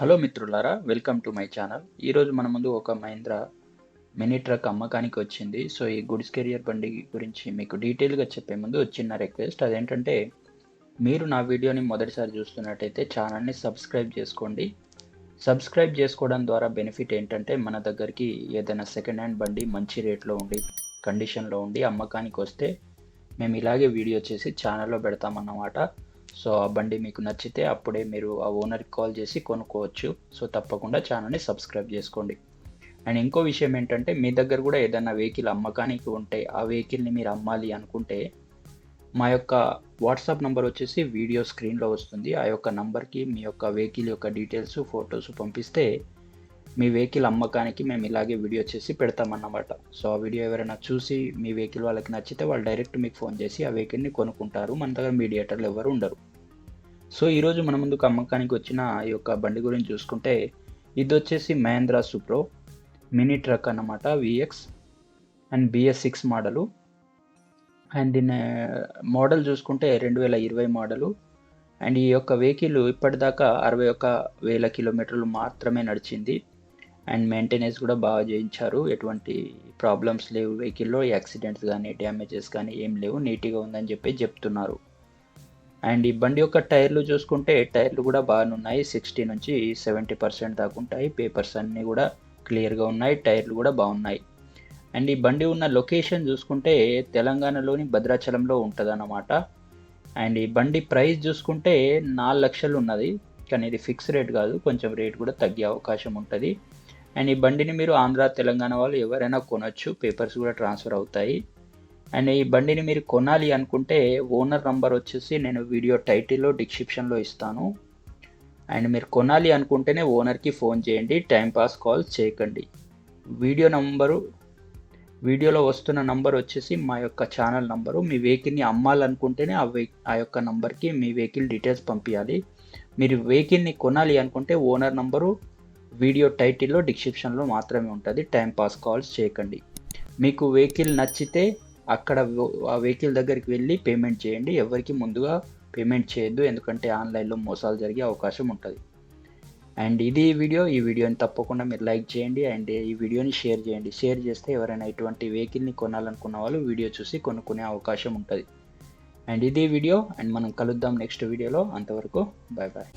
Hello మిత్రులారా, welcome to my channel. ఈరోజు మన ముందు ఒక మహీంద్రా మినీ ట్రక్ అమ్మకానికి వచ్చింది. సో ఈ గుడ్స్ కెరియర్ బండి గురించి మీకు డీటెయిల్గా చెప్పే ముందు చిన్న రిక్వెస్ట్, అదేంటంటే మీరు నా వీడియోని మొదటిసారి చూస్తున్నట్టయితే ఛానల్ని సబ్స్క్రైబ్ చేసుకోండి. సబ్స్క్రైబ్ చేసుకోవడం ద్వారా బెనిఫిట్ ఏంటంటే మన దగ్గరికి ఏదైనా సెకండ్ హ్యాండ్ బండి మంచి రేట్లో ఉండి కండిషన్లో ఉండి అమ్మకానికి వస్తే మేము ఇలాగే వీడియో చేసి ఛానల్లో పెడతామన్నమాట. సో ఆ బండి మీకు నచ్చితే అప్పుడే మీరు ఆ ఓనర్కి కాల్ చేసి కొనుక్కోవచ్చు. సో తప్పకుండా ఛానల్ని సబ్స్క్రైబ్ చేసుకోండి. అండ్ ఇంకో విషయం ఏంటంటే మీ దగ్గర కూడా ఏదైనా వెహికల్ అమ్మకానికి ఉంటే ఆ వెహికల్ని మీరు అమ్మాలి అనుకుంటే మా యొక్క వాట్సాప్ నెంబర్ వచ్చేసి వీడియో స్క్రీన్లో వస్తుంది. ఆ యొక్క నంబర్కి మీ యొక్క వెహికల్ యొక్క డీటెయిల్స్ ఫొటోస్ పంపిస్తే మీ వెహికల్ అమ్మకానికి మేము ఇలాగే వీడియో చేసి పెడతామన్నమాట. సో ఆ వీడియో ఎవరైనా చూసి మీ వెహికల్ వాళ్ళకి నచ్చితే వాళ్ళు డైరెక్ట్ మీకు ఫోన్ చేసి ఆ వెహికల్ని కొనుక్కుంటారు. మన దగ్గర మీడియేటర్లు ఎవరు ఉండరు. సో ఈరోజు మన ముందుకు అమ్మకానికి వచ్చిన ఈ యొక్క బండి గురించి చూసుకుంటే ఇది వచ్చేసి మహేంద్రా సుప్రో మినీ ట్రక్ అన్నమాట. VX and BS six model. And దీని మోడల్ చూసుకుంటే 2020 మోడలు. అండ్ ఈ యొక్క వెహికల్ ఇప్పటిదాకా 61,000 కిలోమీటర్లు మాత్రమే నడిచింది. అండ్ మెయింటెనెన్స్ కూడా బాగా చేయించారు. ఎటువంటి ప్రాబ్లమ్స్ లేవు వెహికల్లో. యాక్సిడెంట్స్ కానీ డ్యామేజెస్ కానీ ఏం లేవు. నీట్గా ఉందని చెప్పి చెప్తున్నారు. అండ్ ఈ బండి యొక్క టైర్లు చూసుకుంటే టైర్లు కూడా బాగానే ఉన్నాయి. 60 నుంచి 70% దాకా ఉంటాయి. పేపర్స్ అన్నీ కూడా క్లియర్గా ఉన్నాయి. టైర్లు కూడా బాగున్నాయి. అండ్ ఈ బండి ఉన్న లొకేషన్ చూసుకుంటే తెలంగాణలోని భద్రాచలంలో ఉంటుంది అన్నమాట. అండ్ ఈ బండి ప్రైస్ చూసుకుంటే 4 లక్షలు ఉన్నది. కానీ ఇది ఫిక్స్ రేట్ కాదు, కొంచెం రేట్ కూడా తగ్గే అవకాశం ఉంటుంది. అండ్ ఈ బండిని మీరు ఆంధ్ర తెలంగాణ వాళ్ళు ఎవరైనా కొనొచ్చు. పేపర్స్ కూడా ట్రాన్స్ఫర్ అవుతాయి. అండ్ ఈ బండిని మీరు కొనాలి అనుకుంటే ఓనర్ నంబర్ వచ్చేసి నేను వీడియో టైటిల్లో డిస్క్రిప్షన్లో ఇస్తాను. అండ్ మీరు కొనాలి అనుకుంటేనే ఓనర్కి ఫోన్ చేయండి, టైంపాస్ కాల్స్ చేయకండి. వీడియోలో వస్తున్న నంబర్ వచ్చేసి మా యొక్క ఛానల్ నంబరు. మీ వెహికల్ని అమ్మాలనుకుంటేనే ఆ యొక్క నంబర్కి మీ వెహికల్ డీటెయిల్స్ పంపించాలి. మీరు వెహికల్ని కొనాలి అనుకుంటే ఓనర్ నంబరు వీడియో టైటిల్లో డిస్క్రిప్షన్లో మాత్రమే ఉంటుంది. టైంపాస్ కాల్స్ చేయకండి. మీకు వెహికల్ నచ్చితే అక్కడ ఆ వెహికల్ దగ్గరికి వెళ్ళి పేమెంట్ చేయండి. ఎవరికి ముందుగా పేమెంట్ చేయొద్దు, ఎందుకంటే ఆన్లైన్లో మోసాలు జరిగే అవకాశం ఉంటుంది. అండ్ ఇది ఈ వీడియోని తప్పకుండా మీరు లైక్ చేయండి. అండ్ ఈ వీడియోని షేర్ చేయండి. షేర్ చేస్తే ఎవరైనా ఇటువంటి వెహికల్ని కొనాలనుకున్న వాళ్ళు వీడియో చూసి కొనుక్కునే అవకాశం ఉంటుంది. అండ్ ఇది వీడియో. అండ్ మనం కలుద్దాం నెక్స్ట్ వీడియోలో. అంతవరకు బాయ్ బాయ్.